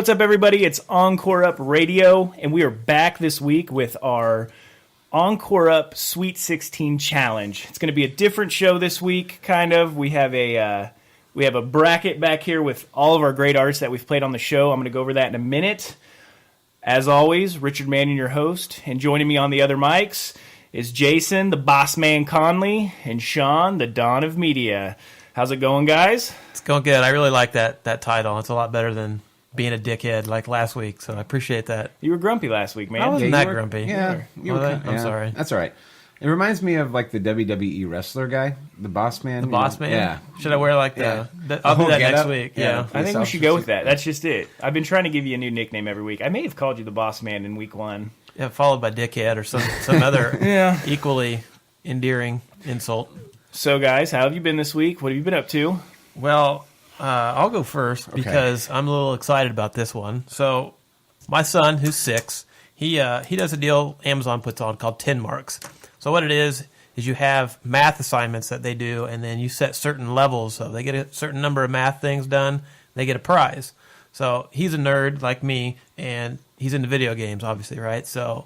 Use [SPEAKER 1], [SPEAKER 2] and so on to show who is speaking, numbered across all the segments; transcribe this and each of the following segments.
[SPEAKER 1] What's up, everybody? It's EncoreUp Radio, and we are back this week with our EncoreUp Sweet 16 Challenge. It's going to be a different show this week, kind of. We have a bracket back here with all of our great artists that we've played on the show. I'm going to go over that in a minute. As always, Richard Mannion, your host, and joining me on the other mics is Jason, the Boss Man Conley, and Sean, the Dawn of Media. How's it going, guys?
[SPEAKER 2] It's going good. I really like that title. It's a lot better than being a dickhead like last week, so I appreciate that.
[SPEAKER 1] You were grumpy last week, man.
[SPEAKER 2] I wasn't that grumpy.
[SPEAKER 3] Yeah.
[SPEAKER 2] I'm sorry.
[SPEAKER 3] That's all right. It reminds me of like the WWE wrestler guy, the Boss Man.
[SPEAKER 2] The Boss Man?
[SPEAKER 3] Yeah.
[SPEAKER 2] Should I wear like I'll do that next week. Yeah.
[SPEAKER 1] I think we should go with that. That's just it. I've been trying to give you a new nickname every week. I may have called you the Boss Man in week 1.
[SPEAKER 2] Yeah, followed by dickhead or some other equally endearing insult.
[SPEAKER 1] So, guys, how have you been this week? What have you been up to?
[SPEAKER 2] Well, I'll go first because I'm a little excited about this one. So, my son, who's 6, he does a deal Amazon puts on called 10 Marks. So what it is you have math assignments that they do, and then you set certain levels. So they get a certain number of math things done, they get a prize. So he's a nerd like me, and he's into video games, obviously, right? So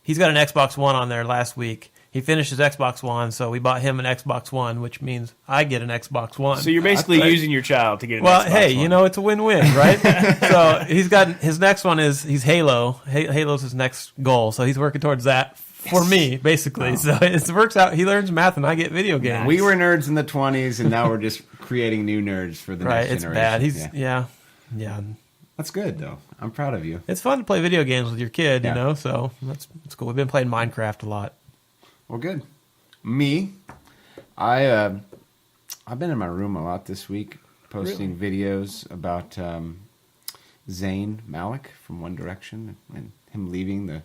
[SPEAKER 2] he's got an Xbox One on there last week. He finished his Xbox One, so we bought him an Xbox One, which means I get an Xbox One.
[SPEAKER 1] So you're basically using your child to get an Xbox One.
[SPEAKER 2] Well, hey, it's a win-win, right? So he's got his next one is Halo. Halo's his next goal, so he's working towards that for me, basically. So it works out. He learns math, and I get video games.
[SPEAKER 3] We were nerds in the 20s, and now we're just creating new nerds for the next generation.
[SPEAKER 2] Right, it's bad. Yeah.
[SPEAKER 3] That's good, though. I'm proud of you.
[SPEAKER 2] It's fun to play video games with your kid, so that's cool. We've been playing Minecraft a lot.
[SPEAKER 3] Well, good. Me, I've been in my room a lot this week, posting videos about Zayn Malik from One Direction and him leaving the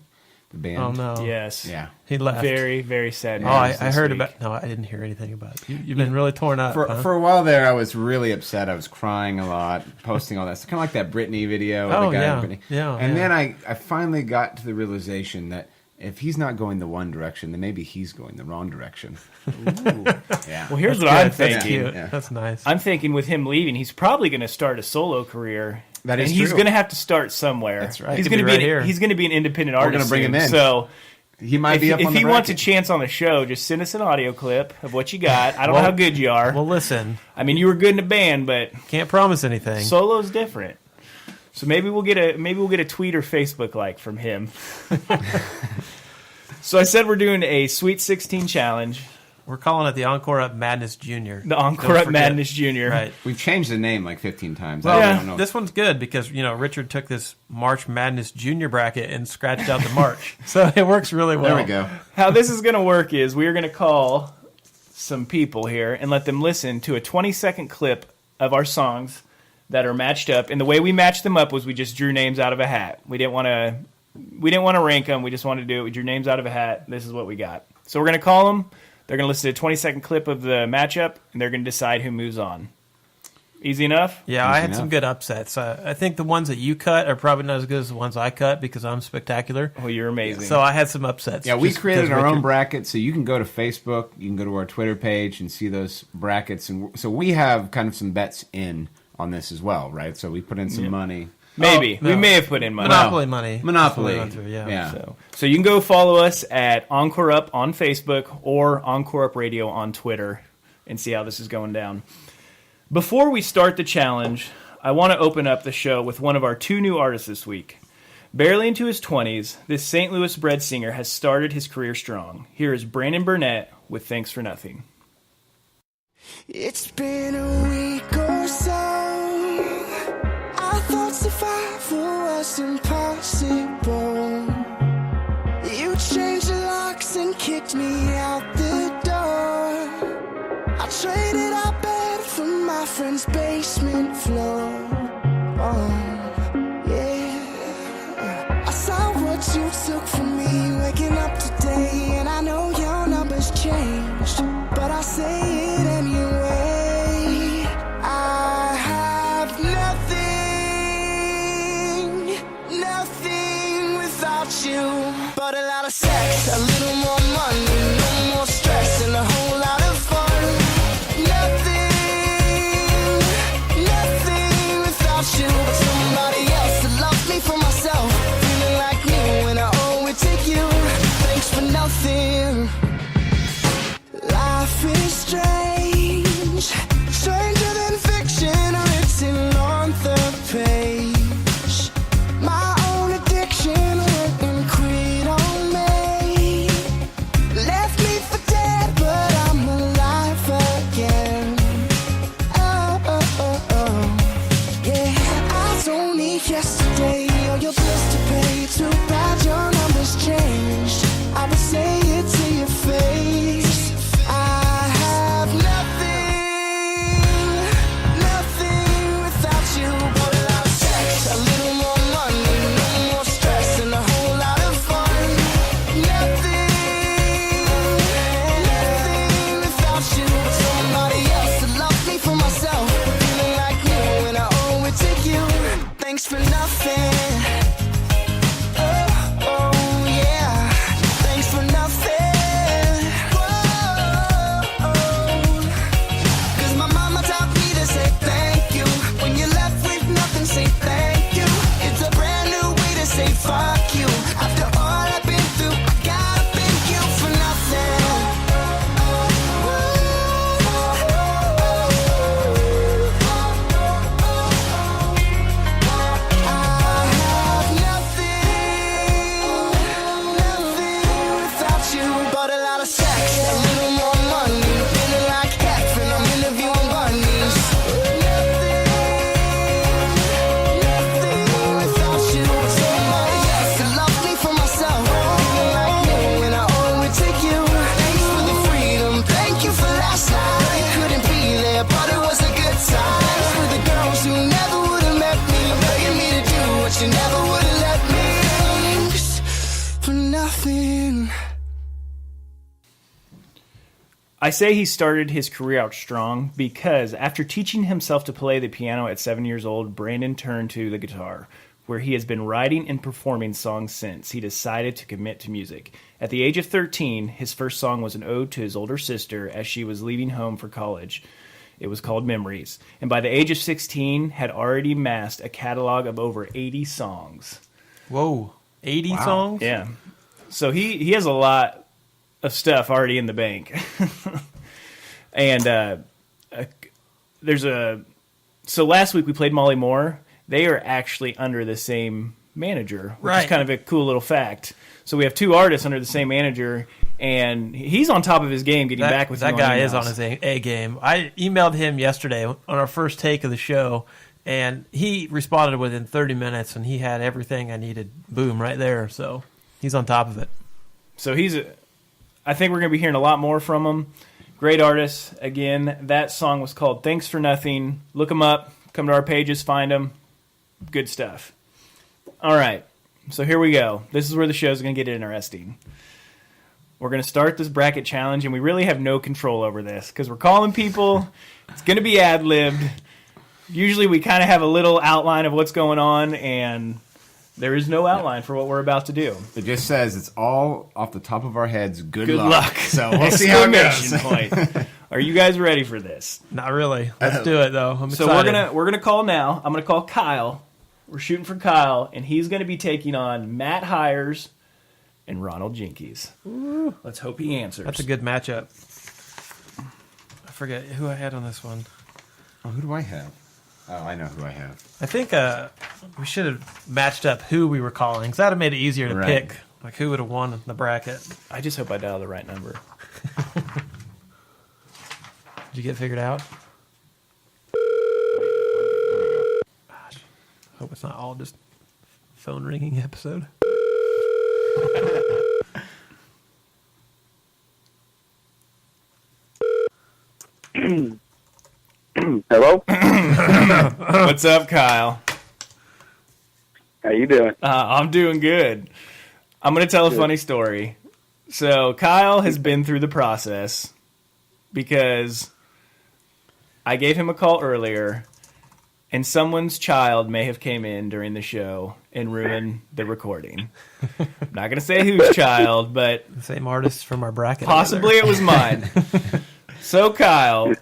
[SPEAKER 3] band.
[SPEAKER 2] Oh, no.
[SPEAKER 1] Yes.
[SPEAKER 3] Yeah.
[SPEAKER 2] He left.
[SPEAKER 1] Very, very sad news.
[SPEAKER 2] I heard
[SPEAKER 1] week.
[SPEAKER 2] about... No, I didn't hear anything about it. You've been really torn up.
[SPEAKER 3] For a while there, I was really upset. I was crying a lot, posting all that. Kind of like that Britney video.
[SPEAKER 2] Oh,
[SPEAKER 3] the guy
[SPEAKER 2] yeah.
[SPEAKER 3] Britney.
[SPEAKER 2] Yeah.
[SPEAKER 3] And then I finally got to the realization that if he's not going the one direction, then maybe he's going the wrong direction.
[SPEAKER 1] Ooh.
[SPEAKER 3] Yeah.
[SPEAKER 1] Well, here's
[SPEAKER 2] That's
[SPEAKER 1] what I'm
[SPEAKER 2] good.
[SPEAKER 1] thinking.
[SPEAKER 2] That's cute.
[SPEAKER 3] Yeah.
[SPEAKER 2] That's nice.
[SPEAKER 1] I'm thinking with him leaving, he's probably going to start a solo career.
[SPEAKER 3] That is
[SPEAKER 1] and he's
[SPEAKER 3] true.
[SPEAKER 1] going to have to start somewhere.
[SPEAKER 3] That's right.
[SPEAKER 1] He's
[SPEAKER 2] He could
[SPEAKER 1] going to
[SPEAKER 2] be
[SPEAKER 1] be
[SPEAKER 2] right here.
[SPEAKER 1] he's going to be an independent artist.
[SPEAKER 3] We're gonna bring him in.
[SPEAKER 1] So
[SPEAKER 3] He might be up on
[SPEAKER 1] if
[SPEAKER 3] the
[SPEAKER 1] he wants a
[SPEAKER 3] bracket.
[SPEAKER 1] chance on the show, just send us an audio clip of what you got. I don't know how good you are.
[SPEAKER 2] Well, listen.
[SPEAKER 1] I mean, you were good in a band, but
[SPEAKER 2] Can't promise anything.
[SPEAKER 1] solo's different. So maybe we'll get a tweet or Facebook like from him. So I said we're doing a Sweet 16 challenge,
[SPEAKER 2] We're calling it the EncoreUp Madness Junior.
[SPEAKER 1] the EncoreUp Madness Junior.
[SPEAKER 2] Right.
[SPEAKER 3] We've changed the name like 15 times.
[SPEAKER 2] Well,
[SPEAKER 3] I don't know.
[SPEAKER 2] this one's good because, Richard took this March Madness Junior bracket and scratched out the March. So it works really well.
[SPEAKER 3] There we go.
[SPEAKER 1] How this is going to work is we are going to call some people here and let them listen to a 20-second clip of our songs that are matched up. And the way we matched them up was we just drew names out of a hat. We didn't want to rank them. We just wanted to do it. We drew names out of a hat. This is what we got. So we're going to call them. They're going to listen to a 20-second clip of the matchup, and they're going to decide who moves on. Easy enough?
[SPEAKER 2] Yeah, I had some good upsets. I think the ones that you cut are probably not as good as the ones I cut because I'm spectacular.
[SPEAKER 1] Oh, you're amazing.
[SPEAKER 2] So I had some upsets.
[SPEAKER 3] Yeah, we
[SPEAKER 2] just
[SPEAKER 3] created
[SPEAKER 2] because
[SPEAKER 3] our own
[SPEAKER 2] Richard-
[SPEAKER 3] bracket, so you can go to Facebook, you can go to our Twitter page and see those brackets. And so we have kind of some bets in on this as well, right? So we put in some money.
[SPEAKER 1] Maybe.
[SPEAKER 2] no.
[SPEAKER 1] We may have put in money.
[SPEAKER 2] Monopoly money.
[SPEAKER 3] Monopoly.
[SPEAKER 2] That's what we went through, yeah.
[SPEAKER 1] So you can go follow us at EncoreUp on Facebook or EncoreUp Radio on Twitter and see how this is going down. Before we start the challenge, I want to open up the show with one of our 2 new artists this week. Barely into his 20s, this St. Louis-bred singer has started his career strong. Here is Brandon Burnett with Thanks for Nothing.
[SPEAKER 4] It's been a week or so. I thought survival was impossible. You changed the locks and kicked me out the door. I traded our bed for my friend's basement floor. Oh, yeah. I saw what you took from me waking up today, and I know your number's changed, but I say it anyway. I have nothing without you, but a lot of sex, a little more money, no more stress, and a whole lot of fun. Nothing without you, but somebody else laughing.
[SPEAKER 1] I say he started his career out strong because after teaching himself to play the piano at 7 years old, Brandon turned to the guitar, where he has been writing and performing songs since he decided to commit to music. At the age of 13, his first song was an ode to his older sister as she was leaving home for college. It was called Memories. And by the age of 16, had already amassed a catalog of over 80 songs.
[SPEAKER 2] Whoa, 80 songs?
[SPEAKER 1] Yeah. So he has a lot of stuff already in the bank. And so last week we played Molly Moore. They are actually under the same manager, which is kind of a cool little fact. So we have two artists under the same manager, and he's on top of his game getting back with
[SPEAKER 2] that guy is on his A game. I emailed him yesterday on our first take of the show, and he responded within 30 minutes, and he had everything I needed. Boom, right there. So he's on top of it.
[SPEAKER 1] So I think we're going to be hearing a lot more from him. Great artist. Again, that song was called Thanks for Nothing. Look him up. Come to our pages. Find him. Good stuff. All right. So here we go. This is where the show's going to get interesting. We're going to start this bracket challenge, and we really have no control over this because we're calling people. It's going to be ad-libbed. Usually we kind of have a little outline of what's going on, and there is no outline for what we're about to do.
[SPEAKER 3] It just says it's all off the top of our heads. Good
[SPEAKER 1] luck.
[SPEAKER 3] luck. So we'll see how it goes.
[SPEAKER 1] Point. Are you guys ready for this?
[SPEAKER 2] Not really. Let's do it, though. I'm
[SPEAKER 1] so
[SPEAKER 2] excited.
[SPEAKER 1] we're gonna call now. I'm going to call Kyle. We're shooting for Kyle, and he's going to be taking on Matt Hires and Ronald Jinkies. Let's hope he answers.
[SPEAKER 2] That's a good matchup. I forget who I had on this one.
[SPEAKER 3] Oh, who do I have? Oh, I know who I have.
[SPEAKER 2] I think we should have matched up who we were calling, because that would have made it easier to pick, like who would have won the bracket.
[SPEAKER 1] I just hope I dial the right number.
[SPEAKER 2] Did you get it figured out? Gosh, hope it's not all just phone ringing episode.
[SPEAKER 5] Hello?
[SPEAKER 1] What's up, Kyle?
[SPEAKER 5] How you doing?
[SPEAKER 1] I'm doing good. I'm going to tell a funny story. So Kyle has been through the process because I gave him a call earlier, and someone's child may have came in during the show and ruined the recording. I'm not going to say whose child, but
[SPEAKER 2] The same artist from our bracket.
[SPEAKER 1] possibly it was mine. So Kyle,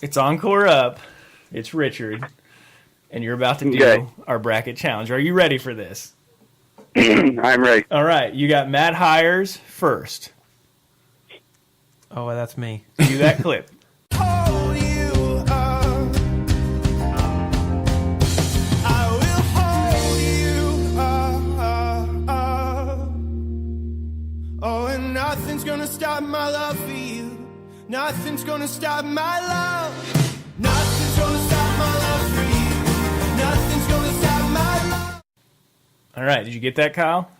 [SPEAKER 1] it's EncoreUp. It's Richard. And you're about to do our bracket challenge. Are you ready for this?
[SPEAKER 5] I'm ready.
[SPEAKER 1] All right. You got Matt Hires first.
[SPEAKER 2] Oh, well, that's me.
[SPEAKER 1] Cue that clip.
[SPEAKER 4] Hold you up. I will hold you up. Oh, and nothing's gonna stop my love for you. Nothing's gonna stop my love. Nothing's gonna stop my love for you. Nothing's gonna stop my love.
[SPEAKER 1] All right. Did you get that, Kyle?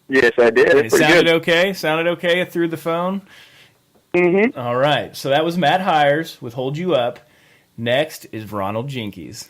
[SPEAKER 5] Yes, I did.
[SPEAKER 1] It
[SPEAKER 5] It's pretty
[SPEAKER 1] sounded
[SPEAKER 5] good.
[SPEAKER 1] okay? Sounded okay through the phone?
[SPEAKER 5] Mm-hmm.
[SPEAKER 1] All right. So that was Matt Hires with Hold You Up. Next is Ronald Jinkies.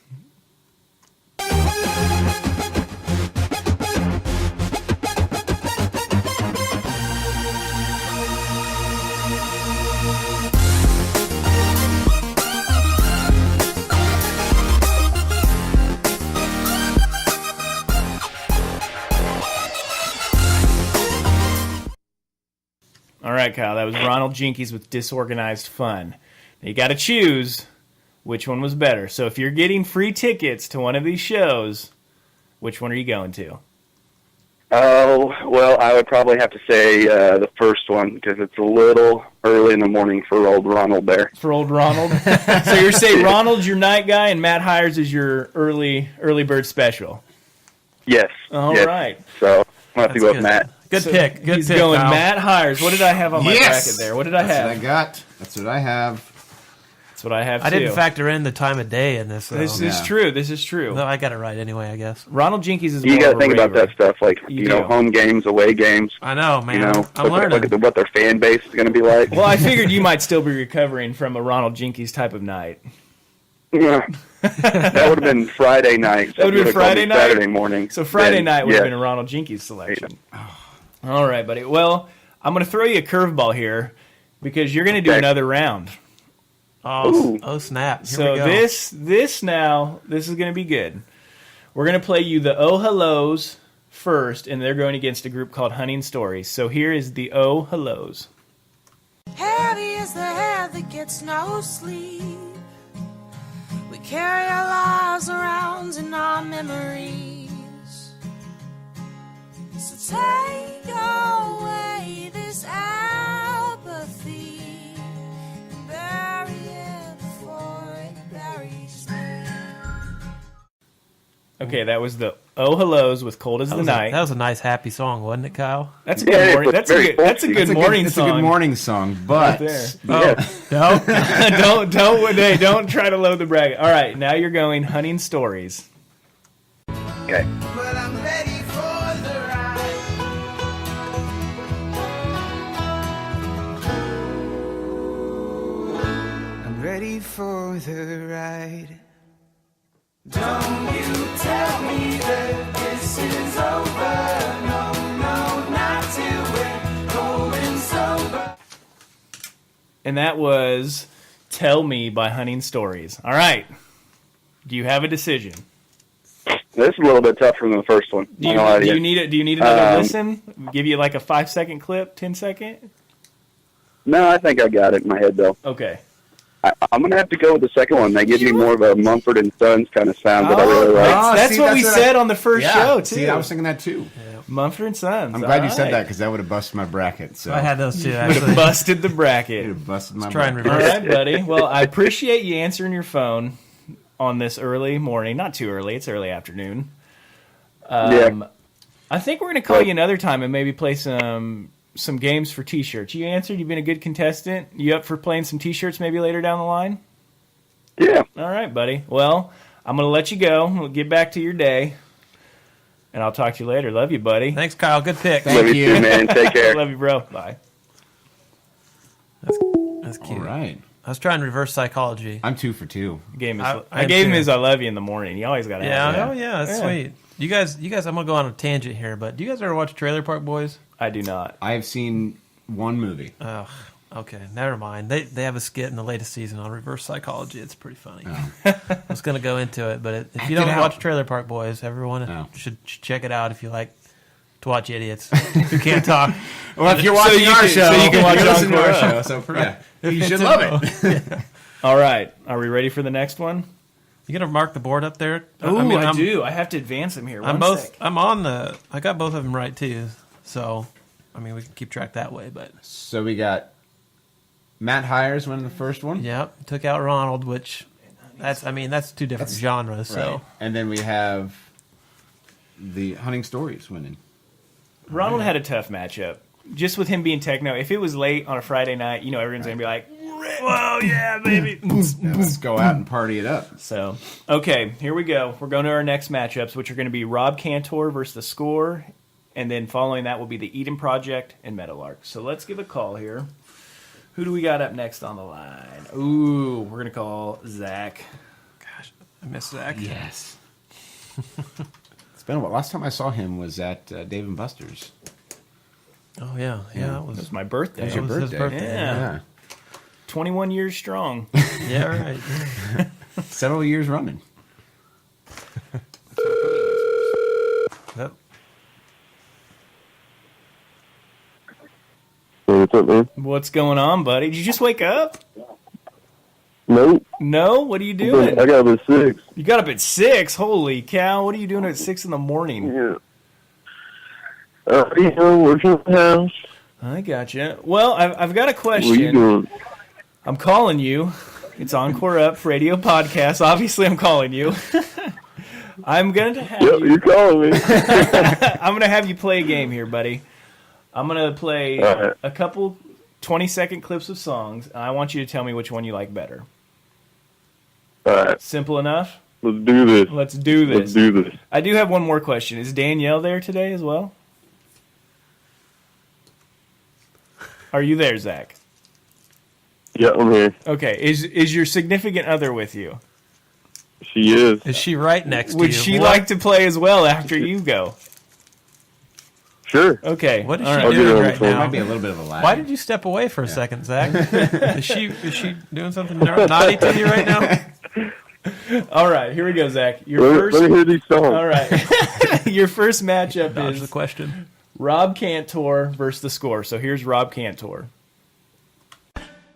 [SPEAKER 1] All right, Kyle, that was Ronald Jinkies with Disorganized Fun. Now you got to choose which one was better. So if you're getting free tickets to one of these shows, which one are you going to?
[SPEAKER 5] Oh, well, I would probably have to say the first one because it's a little early in the morning for old Ronald there.
[SPEAKER 1] For old Ronald? So you're saying Ronald's your night guy and Matt Hires is your early bird special?
[SPEAKER 5] Yes.
[SPEAKER 1] All
[SPEAKER 5] yes.
[SPEAKER 1] right.
[SPEAKER 5] So I'm going to have to
[SPEAKER 2] That's
[SPEAKER 5] go
[SPEAKER 2] good.
[SPEAKER 5] with Matt.
[SPEAKER 2] Good
[SPEAKER 1] So
[SPEAKER 2] pick. Good
[SPEAKER 1] he's
[SPEAKER 2] pick,
[SPEAKER 1] going
[SPEAKER 2] Kyle.
[SPEAKER 1] Matt Hires. What did I have on my
[SPEAKER 3] Yes!
[SPEAKER 1] bracket there? What did I
[SPEAKER 3] That's
[SPEAKER 1] have?
[SPEAKER 3] what I got. That's what I have.
[SPEAKER 1] That's what I have,
[SPEAKER 2] I
[SPEAKER 1] too.
[SPEAKER 2] didn't factor in the time of day in this. So.
[SPEAKER 1] This is
[SPEAKER 3] Yeah.
[SPEAKER 1] true. This is true.
[SPEAKER 2] No, I got it right anyway, I guess.
[SPEAKER 1] Ronald Jinkies is
[SPEAKER 5] You
[SPEAKER 1] more
[SPEAKER 5] got
[SPEAKER 1] of
[SPEAKER 5] to
[SPEAKER 1] a
[SPEAKER 5] think about
[SPEAKER 1] raver.
[SPEAKER 5] that stuff, like,
[SPEAKER 1] You
[SPEAKER 5] you know,
[SPEAKER 1] do.
[SPEAKER 5] home games, away games.
[SPEAKER 2] I know, man.
[SPEAKER 5] You know,
[SPEAKER 2] I'm
[SPEAKER 5] look
[SPEAKER 2] learning.
[SPEAKER 5] at what their fan base is going to be like.
[SPEAKER 1] Well, I figured you might still be recovering from a Ronald Jinkies type of night.
[SPEAKER 5] That would have been Friday night.
[SPEAKER 1] That would have been
[SPEAKER 5] You would've called
[SPEAKER 1] Friday
[SPEAKER 5] me
[SPEAKER 1] night?
[SPEAKER 5] Saturday morning.
[SPEAKER 1] So Friday
[SPEAKER 5] Then,
[SPEAKER 1] night would have
[SPEAKER 5] yes.
[SPEAKER 1] been a Ronald Jinkies selection. All right, buddy. Well, I'm going to throw you a curveball here because you're going to do
[SPEAKER 5] Okay.
[SPEAKER 1] another round.
[SPEAKER 2] Oh snap! Here
[SPEAKER 1] So
[SPEAKER 2] we go.
[SPEAKER 1] this is going to be good. We're going to play you the Oh Hellos first, and they're going against a group called Hunting Stories. So here is the Oh Hellos.
[SPEAKER 6] Heavy is the head that gets no sleep. We carry our lives around in our memories. So take away this apathy and bury it before it buries me.
[SPEAKER 1] Okay, that was the Oh Hellos with Cold as the Night.
[SPEAKER 2] That was a nice, happy song, wasn't it, Kyle?
[SPEAKER 1] That's a
[SPEAKER 5] Yeah,
[SPEAKER 1] good
[SPEAKER 5] it
[SPEAKER 1] morning.
[SPEAKER 5] was
[SPEAKER 1] That's a
[SPEAKER 5] very
[SPEAKER 1] good. That's a
[SPEAKER 5] folksy.
[SPEAKER 1] good morning
[SPEAKER 3] It's
[SPEAKER 1] song.
[SPEAKER 3] a good morning song, but
[SPEAKER 1] there.
[SPEAKER 2] No.
[SPEAKER 1] Don't try to load the bracket. All right, now you're going Hunting Stories.
[SPEAKER 5] Okay.
[SPEAKER 4] But I'm ready for the ride. I'm ready for the ride. Don't you tell me that this is over. No, no, not till we're cold and sober.
[SPEAKER 1] And that was Tell Me by Hunting Stories. All right. Do you have a decision?
[SPEAKER 5] This is a little bit tougher than the first one.
[SPEAKER 1] Do you,
[SPEAKER 5] No idea.
[SPEAKER 1] do you need another
[SPEAKER 5] Um,
[SPEAKER 1] listen? Give you like a 5-second clip, 10-second?
[SPEAKER 5] No, I think I got it in my head, though.
[SPEAKER 1] Okay.
[SPEAKER 5] I'm going to have to go with the second one. They give me more of a Mumford & Sons kind of sound that I really like.
[SPEAKER 1] That's
[SPEAKER 3] see,
[SPEAKER 1] what
[SPEAKER 3] that's
[SPEAKER 1] we
[SPEAKER 3] what
[SPEAKER 1] said on the first
[SPEAKER 3] yeah,
[SPEAKER 1] show, too.
[SPEAKER 3] See, I was thinking that too.
[SPEAKER 1] Mumford & Sons.
[SPEAKER 3] I'm glad you
[SPEAKER 1] All
[SPEAKER 3] said
[SPEAKER 1] right.
[SPEAKER 3] that because that would have busted my bracket. So
[SPEAKER 2] I had those two
[SPEAKER 1] Would
[SPEAKER 2] actually.
[SPEAKER 1] have busted the
[SPEAKER 3] it would
[SPEAKER 1] bracket.
[SPEAKER 3] have busted my
[SPEAKER 2] try and
[SPEAKER 3] bracket.
[SPEAKER 1] All
[SPEAKER 2] reverse.
[SPEAKER 1] right, buddy. Well, I appreciate you answering your phone on this early morning. Not too early. It's early afternoon.
[SPEAKER 5] Yeah.
[SPEAKER 1] I think we're going to call you another time and maybe play some games for T-shirts. You answered. You've been a good contestant. You up for playing some T-shirts maybe later down the line?
[SPEAKER 5] Yeah.
[SPEAKER 1] All right, buddy. Well, I'm going to let you go. We'll get back to your day, and I'll talk to you later. Love you, buddy.
[SPEAKER 2] Thanks, Kyle. Good pick.
[SPEAKER 3] Thank
[SPEAKER 5] Love you
[SPEAKER 3] you.
[SPEAKER 5] too, man. Take care.
[SPEAKER 1] Love you, bro. Bye.
[SPEAKER 2] That's cute.
[SPEAKER 3] All right.
[SPEAKER 2] I was trying reverse psychology.
[SPEAKER 3] I'm 2 for 2.
[SPEAKER 1] Game is,
[SPEAKER 2] I
[SPEAKER 1] I gave him
[SPEAKER 2] too.
[SPEAKER 1] his I love you in the morning. You always got to
[SPEAKER 2] Yeah.
[SPEAKER 1] have that.
[SPEAKER 2] Oh yeah. That's
[SPEAKER 1] Yeah.
[SPEAKER 2] sweet. You guys. I'm gonna go on a tangent here, but do you guys ever watch Trailer Park Boys?
[SPEAKER 1] I do not.
[SPEAKER 3] I have seen one movie.
[SPEAKER 2] Oh, okay. Never mind. They have a skit in the latest season on reverse psychology. It's pretty funny.
[SPEAKER 3] Oh.
[SPEAKER 2] I was going to go into it, but if
[SPEAKER 3] Act
[SPEAKER 2] you
[SPEAKER 3] it
[SPEAKER 2] don't
[SPEAKER 3] out.
[SPEAKER 2] watch Trailer Park Boys, everyone
[SPEAKER 3] Oh.
[SPEAKER 2] should check it out if you like to watch idiots who can't talk.
[SPEAKER 3] Well, if you're
[SPEAKER 1] So
[SPEAKER 3] watching
[SPEAKER 1] you
[SPEAKER 3] our
[SPEAKER 1] can-
[SPEAKER 3] show,
[SPEAKER 1] so you can watch
[SPEAKER 3] you're listening to our
[SPEAKER 1] Encore.
[SPEAKER 3] show. So yeah, you should love it.
[SPEAKER 1] All right. Are we ready for the next one?
[SPEAKER 2] You gonna mark the board up there?
[SPEAKER 1] Ooh,
[SPEAKER 2] I'm,
[SPEAKER 1] do. I have to advance him here.
[SPEAKER 2] I'm
[SPEAKER 1] One
[SPEAKER 2] both.
[SPEAKER 1] sec.
[SPEAKER 2] I'm on the. I got both of them right too. So, I mean, we can keep track that way. But
[SPEAKER 3] So we got Matt Hires winning the first one.
[SPEAKER 2] yeah, took out Ronald, which that's. I mean, that's two different genres. So
[SPEAKER 3] Right. And then we have the Hunting Stories winning.
[SPEAKER 1] Ronald had a tough matchup. Just with him being techno, if it was late on a Friday night, everyone's going to be like, whoa, yeah, baby.
[SPEAKER 3] Yeah, let's go out and party it up.
[SPEAKER 1] So, okay, here we go. We're going to our next matchups, which are going to be Rob Cantor versus The Score, and then following that will be the Eden Project and Meadowlark. So let's give a call here. Who do we got up next on the line? Ooh, we're going to call Zach.
[SPEAKER 2] gosh, I miss Zach.
[SPEAKER 3] Yes. It's been a while. Last time I saw him was at Dave & Buster's.
[SPEAKER 2] Oh yeah, yeah. That
[SPEAKER 1] It
[SPEAKER 2] was
[SPEAKER 1] was my birthday.
[SPEAKER 3] It was your
[SPEAKER 2] was his
[SPEAKER 3] birthday.
[SPEAKER 2] birthday,
[SPEAKER 1] Yeah. 21 years strong.
[SPEAKER 2] yeah, right.
[SPEAKER 3] Several years running.
[SPEAKER 2] Yep.
[SPEAKER 5] What's up, man?
[SPEAKER 1] What's going on, buddy? Did you just wake up?
[SPEAKER 5] Nope.
[SPEAKER 1] No? What are you doing?
[SPEAKER 5] got up at 6.
[SPEAKER 1] You got up at 6. Holy cow. What are you doing at 6 in the morning?
[SPEAKER 5] Yeah. Working at the house.
[SPEAKER 1] I gotcha. Well, I've got a
[SPEAKER 5] What are you
[SPEAKER 1] question.
[SPEAKER 5] doing?
[SPEAKER 1] I'm calling you. It's EncoreUp Radio Podcast. Obviously, I'm calling you. I'm going to have
[SPEAKER 5] Yep,
[SPEAKER 1] you.
[SPEAKER 5] you're calling me.
[SPEAKER 1] I'm going to have you play a game here, buddy. I'm going to play
[SPEAKER 5] All right.
[SPEAKER 1] a couple 20-second clips of songs, and I want you to tell me which one you like better.
[SPEAKER 5] All right,
[SPEAKER 1] Simple enough?
[SPEAKER 5] let's do this.
[SPEAKER 1] Let's do this.
[SPEAKER 5] Let's do this.
[SPEAKER 1] I do have one more question. Is Danielle there today as well? Are you there, Zach?
[SPEAKER 5] Yeah, I'm here.
[SPEAKER 1] Okay. Is your significant other with you?
[SPEAKER 5] She is.
[SPEAKER 2] Is she right next
[SPEAKER 1] Would
[SPEAKER 2] to you?
[SPEAKER 1] she
[SPEAKER 2] What?
[SPEAKER 1] like to play as well after you go?
[SPEAKER 5] Sure.
[SPEAKER 1] Okay.
[SPEAKER 2] What is
[SPEAKER 1] all
[SPEAKER 2] she
[SPEAKER 1] right.
[SPEAKER 5] do it
[SPEAKER 2] doing
[SPEAKER 5] on the
[SPEAKER 2] right
[SPEAKER 5] phone.
[SPEAKER 3] Might
[SPEAKER 2] now?
[SPEAKER 3] be a little bit of a lag.
[SPEAKER 2] Why did you step away for a second, Zach? is she doing something naughty to you right now?
[SPEAKER 1] All right, here we go, Zach. Your
[SPEAKER 5] Let
[SPEAKER 1] first.
[SPEAKER 5] me hear these songs.
[SPEAKER 1] All right. Your first matchup
[SPEAKER 2] Dodge the
[SPEAKER 1] is
[SPEAKER 2] question.
[SPEAKER 1] Rob Cantor versus the Score. So here's Rob Cantor.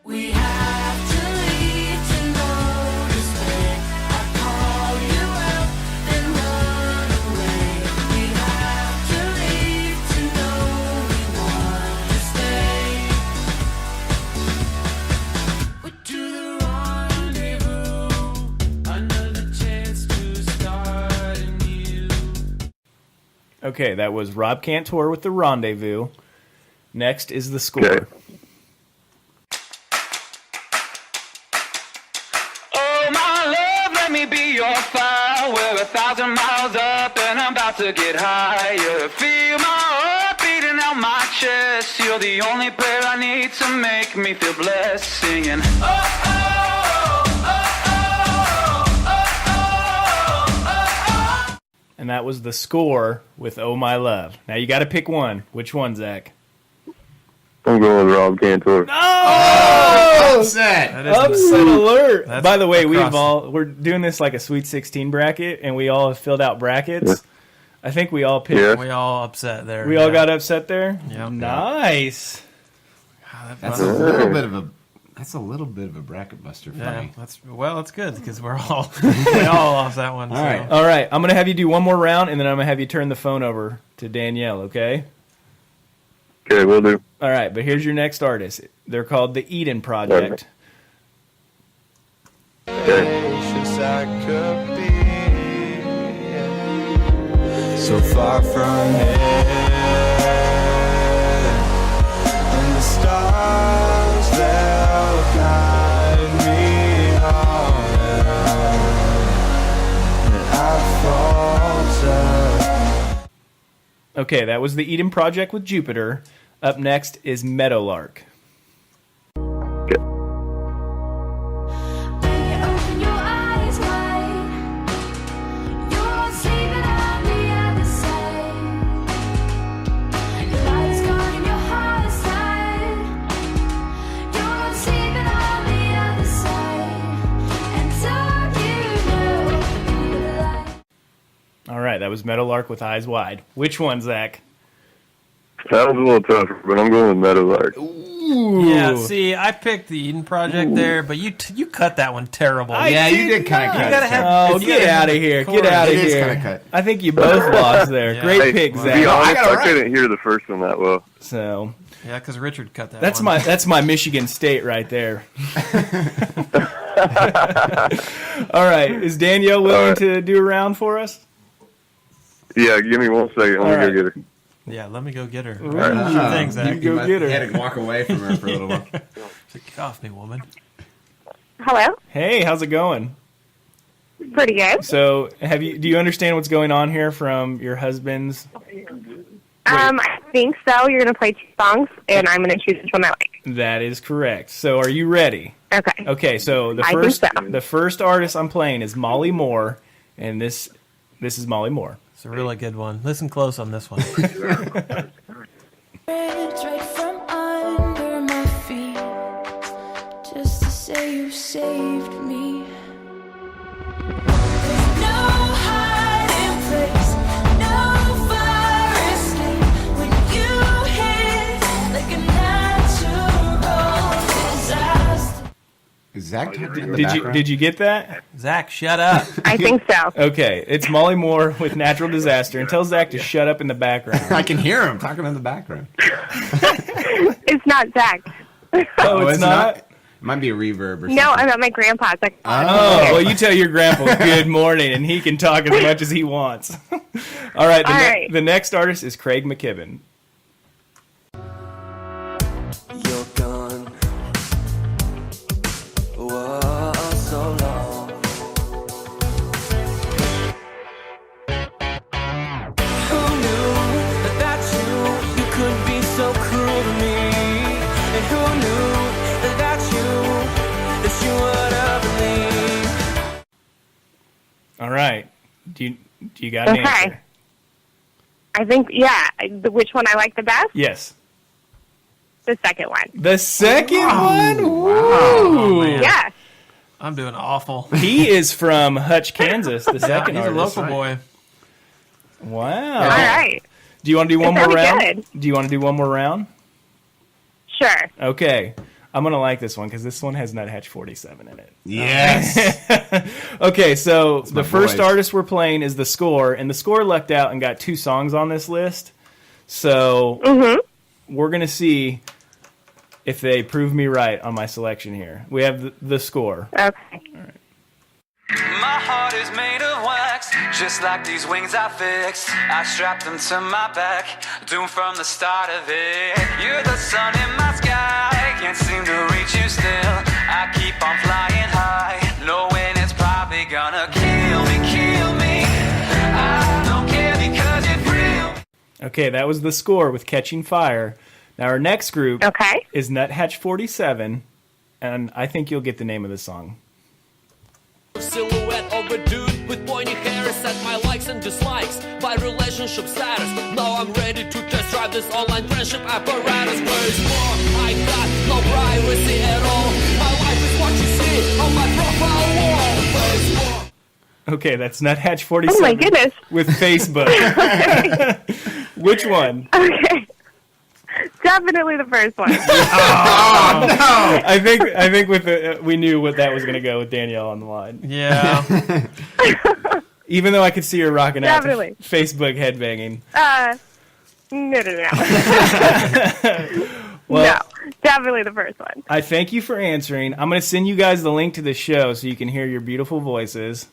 [SPEAKER 6] We have to leave to notice when I call you up, then run away. We have to leave to know we want to stay. We do the rendezvous, another chance to start anew.
[SPEAKER 1] Okay, that was Rob Cantor with the Rendezvous. Next is the Score.
[SPEAKER 5] Okay.
[SPEAKER 7] Oh, my love, let me be your fire. We're 1,000 miles up and I'm about to get higher. Feel my heart beating out my chest. You're the only prayer I need to make me feel blessed. Singing, oh, oh, oh, oh, oh, oh, oh.
[SPEAKER 1] And that was the Score with Oh My Love. Now you got to pick one. Which one, Zach?
[SPEAKER 5] I'm going with Rob Cantor.
[SPEAKER 1] Oh!
[SPEAKER 3] Upset.
[SPEAKER 2] That is
[SPEAKER 1] Upset alert!
[SPEAKER 2] That's
[SPEAKER 1] By the way,
[SPEAKER 2] across-
[SPEAKER 1] we're doing this like a Sweet 16 bracket, and we all have filled out brackets.
[SPEAKER 5] Yeah.
[SPEAKER 1] I think we all picked.
[SPEAKER 5] Yeah.
[SPEAKER 2] We all upset there.
[SPEAKER 1] We all got upset there.
[SPEAKER 2] Yeah.
[SPEAKER 1] Nice.
[SPEAKER 3] That's a little bit of a. That's a little bit of a bracket buster for
[SPEAKER 2] Yeah,
[SPEAKER 3] me.
[SPEAKER 2] that's good because we're all we all lost that one.
[SPEAKER 3] All
[SPEAKER 2] so.
[SPEAKER 3] right.
[SPEAKER 1] All right, I'm gonna have you do one more round, and then I'm gonna have you turn the phone over to Danielle. Okay.
[SPEAKER 5] Okay, we'll do.
[SPEAKER 1] All right, but here's your next artist. They're called the Eden Project.
[SPEAKER 5] Okay.
[SPEAKER 4] Gracious I could be, so far from here, and the stars they'll guide me on, and I falter.
[SPEAKER 1] Okay, that was the Eden Project with Jupiter. Up next is Meadowlark.
[SPEAKER 5] Okay.
[SPEAKER 6] When you open your eyes wide, you'll see that I'm the other side. Your light's gone and your heart is tired. You'll see that I'm the other side. And don't you know the light?
[SPEAKER 1] All right, that was Meadowlark with Eyes Wide. Which one, Zach?
[SPEAKER 5] That was a little tougher, but I'm going with Meadowlark.
[SPEAKER 2] Yeah, see, I picked the Eden Project there, but you cut that one terrible.
[SPEAKER 3] Yeah, you did kind of cut.
[SPEAKER 2] gotta
[SPEAKER 3] it.
[SPEAKER 2] have-
[SPEAKER 1] Oh,
[SPEAKER 2] It's
[SPEAKER 1] get
[SPEAKER 2] gotta
[SPEAKER 1] out
[SPEAKER 2] be
[SPEAKER 1] of here.
[SPEAKER 2] chorus.
[SPEAKER 1] Get out of
[SPEAKER 3] It is
[SPEAKER 1] here.
[SPEAKER 3] kinda cut.
[SPEAKER 1] I think you both lost there.
[SPEAKER 2] Yeah.
[SPEAKER 1] Great
[SPEAKER 5] Hey,
[SPEAKER 1] pick,
[SPEAKER 5] to
[SPEAKER 1] Zach.
[SPEAKER 5] be honest,
[SPEAKER 3] got it
[SPEAKER 5] I
[SPEAKER 3] right.
[SPEAKER 5] couldn't hear the first one that well.
[SPEAKER 1] So
[SPEAKER 2] Yeah, because Richard cut that
[SPEAKER 1] that's
[SPEAKER 2] one.
[SPEAKER 1] that's my Michigan State right there. All right, is Danielle willing
[SPEAKER 5] All right.
[SPEAKER 1] to do a round for us?
[SPEAKER 5] Yeah, give me 1 second. Let me
[SPEAKER 1] right.
[SPEAKER 5] go get her.
[SPEAKER 2] Yeah, let me go get her.
[SPEAKER 5] right.
[SPEAKER 2] Sure thing, Zach.
[SPEAKER 1] You go get her.
[SPEAKER 3] Had to walk away from her for a little while.
[SPEAKER 2] Get off me, woman.
[SPEAKER 8] Hello.
[SPEAKER 1] Hey, how's it going?
[SPEAKER 8] Pretty good.
[SPEAKER 1] So, do you understand what's going on here from your husband's?
[SPEAKER 8] I think so. You're going to play 2 songs, and I'm going to choose which one I like.
[SPEAKER 1] That is correct. So, are you ready?
[SPEAKER 8] Okay.
[SPEAKER 1] Okay, so
[SPEAKER 8] I think so.
[SPEAKER 1] the first artist I'm playing is Molly Moore, and this is Molly Moore.
[SPEAKER 2] It's a really good one. Listen close on this one.
[SPEAKER 6] It's right from under my feet, just to say you saved me. There's no hiding place, no fire escape when you hit like a natural disaster.
[SPEAKER 3] Is Zach talking in the background?
[SPEAKER 1] Did you get that?
[SPEAKER 2] Zach, shut up.
[SPEAKER 8] I think so.
[SPEAKER 1] Okay, it's Molly Moore with Natural Disaster, and tell Zach to shut up in the background.
[SPEAKER 3] I can hear him talking in the background.
[SPEAKER 8] It's not Zach.
[SPEAKER 1] Oh, it's not?
[SPEAKER 3] It might be a reverb or something.
[SPEAKER 8] No, I'm at my grandpa's.
[SPEAKER 1] Oh, well, you tell your grandpa good morning, and he can talk as much as he wants. All right,
[SPEAKER 8] All right.
[SPEAKER 1] The next artist is Craig McKibben.
[SPEAKER 4] You're gone. Whoa, so long. Who knew that you could be so cruel to me? And who knew that you would ever leave?
[SPEAKER 1] All right. Do you got an
[SPEAKER 8] Okay.
[SPEAKER 1] answer?
[SPEAKER 8] I think, which one I like the best?
[SPEAKER 1] Yes.
[SPEAKER 8] The second one.
[SPEAKER 1] The second one?
[SPEAKER 2] Oh, man.
[SPEAKER 8] Yeah.
[SPEAKER 2] I'm doing awful.
[SPEAKER 1] He is from Hutch, Kansas, the second
[SPEAKER 2] He's a
[SPEAKER 1] artist.
[SPEAKER 2] local boy.
[SPEAKER 1] Wow.
[SPEAKER 8] All right.
[SPEAKER 1] Do you want to do one
[SPEAKER 8] It's
[SPEAKER 1] more
[SPEAKER 8] gonna
[SPEAKER 1] round?
[SPEAKER 8] be good.
[SPEAKER 1] Do you want to do one more round?
[SPEAKER 8] Sure.
[SPEAKER 1] Okay. I'm going to like this one because this one has Nuthatch 47 in it.
[SPEAKER 3] Yes.
[SPEAKER 1] Okay, so
[SPEAKER 3] my
[SPEAKER 1] the first
[SPEAKER 3] boys.
[SPEAKER 1] artist we're playing is The Score, and The Score lucked out and got 2 songs on this list. So we're going to see if they prove me right on my selection here. We have the Score.
[SPEAKER 8] Okay.
[SPEAKER 7] My heart is made of wax, just like these wings I fixed. I strapped them to my back, doomed from the start of it. You're the sun in my sky, can't seem to reach you still. I keep on flying high, knowing it's probably gonna kill me. I don't care because it's real.
[SPEAKER 1] Okay, that was The Score with Catching Fire. Now our next group
[SPEAKER 8] Okay.
[SPEAKER 1] is Nuthatch 47, and I think you'll get the name of the song.
[SPEAKER 9] Silhouette of a dude with pointy hair set my likes and dislikes by relationship status. Now I'm ready to test drive this online friendship apparatus. Where is more? I got no privacy at all. My life is what you see on my profile wall. Where is more?
[SPEAKER 1] Okay, that's Nuthatch 47
[SPEAKER 8] Oh, my goodness.
[SPEAKER 1] with Facebook. Which one?
[SPEAKER 8] Okay. Definitely the first one.
[SPEAKER 1] I think with we knew what that was going to go with Danielle on the line.
[SPEAKER 2] Yeah.
[SPEAKER 1] Even though I could see her rocking out to
[SPEAKER 8] Definitely.
[SPEAKER 1] Facebook headbanging.
[SPEAKER 8] No.
[SPEAKER 1] Well,
[SPEAKER 8] No. Definitely the first one.
[SPEAKER 1] I thank you for answering. I'm going to send you guys the link to the show so you can hear your beautiful voices.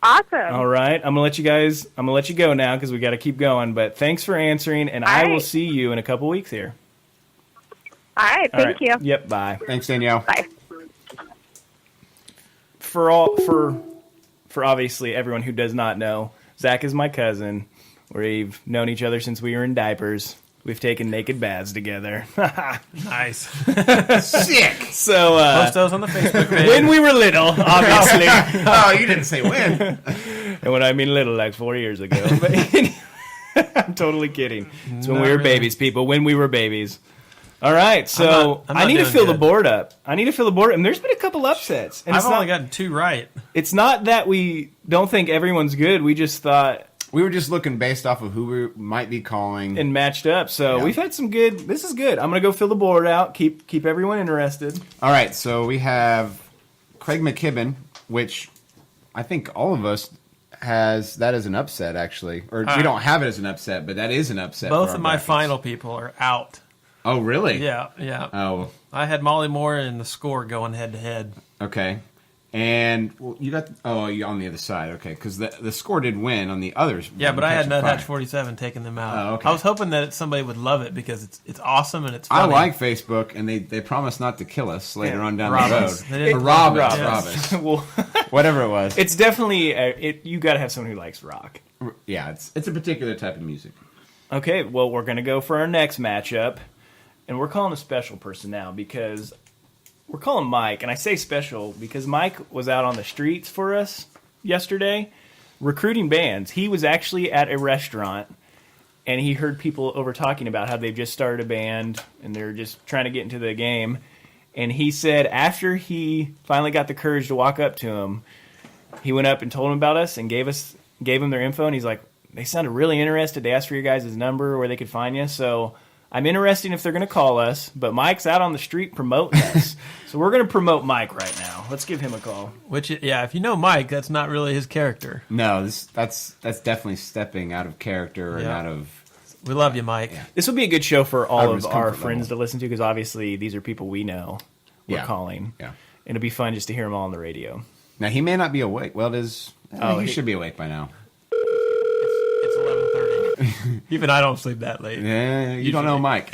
[SPEAKER 8] Awesome.
[SPEAKER 1] All right, I'm going to let you go now because we got to keep going. But thanks for answering, and I will
[SPEAKER 8] right.
[SPEAKER 1] see you in a couple weeks here.
[SPEAKER 8] All right.
[SPEAKER 1] All
[SPEAKER 8] Thank
[SPEAKER 1] right.
[SPEAKER 8] you.
[SPEAKER 1] Yep. Bye.
[SPEAKER 3] Thanks, Danielle.
[SPEAKER 8] Bye.
[SPEAKER 1] For obviously everyone who does not know, Zach is my cousin. We've known each other since we were in diapers. We've taken naked baths together.
[SPEAKER 2] Nice.
[SPEAKER 3] Sick.
[SPEAKER 1] So
[SPEAKER 2] Post those on the Facebook page.
[SPEAKER 1] when we were little, obviously,
[SPEAKER 3] Oh, you didn't say when.
[SPEAKER 1] and when I mean little, like 4 years ago. But I'm totally kidding. It's when we
[SPEAKER 2] Not
[SPEAKER 1] were
[SPEAKER 2] really.
[SPEAKER 1] babies, people. When we were babies. All right, so
[SPEAKER 2] I'm
[SPEAKER 1] I
[SPEAKER 2] not
[SPEAKER 1] need to
[SPEAKER 2] doing
[SPEAKER 1] fill the
[SPEAKER 2] good.
[SPEAKER 1] board up. And there's been a couple upsets. And
[SPEAKER 2] I've
[SPEAKER 1] it's
[SPEAKER 2] only
[SPEAKER 1] not,
[SPEAKER 2] gotten 2 right.
[SPEAKER 1] it's not that we don't think everyone's good. We just thought
[SPEAKER 3] We were just looking based off of who we might be calling.
[SPEAKER 1] and matched up. So
[SPEAKER 3] Yeah.
[SPEAKER 1] we've had some good. This is good. I'm gonna go fill the board out. Keep everyone interested.
[SPEAKER 3] All right, so we have Craig McKibben, which I think all of us has that as an upset, actually. Or we don't have it as an upset, but that is an upset.
[SPEAKER 2] Both
[SPEAKER 3] for
[SPEAKER 2] of
[SPEAKER 3] our
[SPEAKER 2] my
[SPEAKER 3] brackets.
[SPEAKER 2] final people are out.
[SPEAKER 3] Oh, really?
[SPEAKER 2] Yeah.
[SPEAKER 3] Oh,
[SPEAKER 2] I had Molly Moore and The Score going head to head.
[SPEAKER 3] okay. And well, you got you're on the other side, okay? Because the Score did win on the others.
[SPEAKER 2] Yeah, but I had
[SPEAKER 3] Catching
[SPEAKER 2] Nuthatch
[SPEAKER 3] Fire.
[SPEAKER 2] 47 taking them out.
[SPEAKER 3] Oh, okay.
[SPEAKER 2] I was hoping that somebody would love it because it's awesome and it's
[SPEAKER 3] I
[SPEAKER 2] funny.
[SPEAKER 3] like Facebook, and they promised not to kill us later on down
[SPEAKER 2] Robbins.
[SPEAKER 3] the
[SPEAKER 2] They
[SPEAKER 3] road.
[SPEAKER 2] didn't-
[SPEAKER 3] Robbins,
[SPEAKER 2] Yes.
[SPEAKER 3] Robbins,
[SPEAKER 1] Well,
[SPEAKER 3] whatever it was.
[SPEAKER 1] it's definitely you got to have someone who likes rock.
[SPEAKER 3] Yeah, it's a particular type of music.
[SPEAKER 1] Okay, well we're gonna go for our next matchup, and we're calling a special person now because we're calling Mike, and I say special because Mike was out on the streets for us yesterday recruiting bands. He was actually at a restaurant, and he heard people over talking about how they've just started a band and they're just trying to get into the game. And he said after he finally got the courage to walk up to him, he went up and told him about us and gave him their info. And he's like, they sounded really interested. They asked for your guys' number or where they could find you. So I'm interested if they're going to call us. But Mike's out on the street promoting us. So we're going to promote Mike right now. Let's give him a call.
[SPEAKER 2] Which, yeah, if you know Mike, that's not really his character.
[SPEAKER 3] No, that's definitely stepping out of character and
[SPEAKER 2] Yeah.
[SPEAKER 3] out of.
[SPEAKER 2] We love you, Mike.
[SPEAKER 1] This will be a good show for all
[SPEAKER 3] Out
[SPEAKER 1] of
[SPEAKER 3] of his
[SPEAKER 1] our
[SPEAKER 3] comfort
[SPEAKER 1] friends
[SPEAKER 3] level.
[SPEAKER 1] to listen to because obviously these are people we know we're
[SPEAKER 3] Yeah.
[SPEAKER 1] calling.
[SPEAKER 3] Yeah.
[SPEAKER 1] And it'll be fun just to hear them all on the radio.
[SPEAKER 3] Now he may not be awake. Well, it is.
[SPEAKER 1] Oh,
[SPEAKER 3] he
[SPEAKER 1] he-
[SPEAKER 3] should be awake by now.
[SPEAKER 2] It's 11:30. Even I don't sleep that late.
[SPEAKER 3] Yeah, you don't know Mike.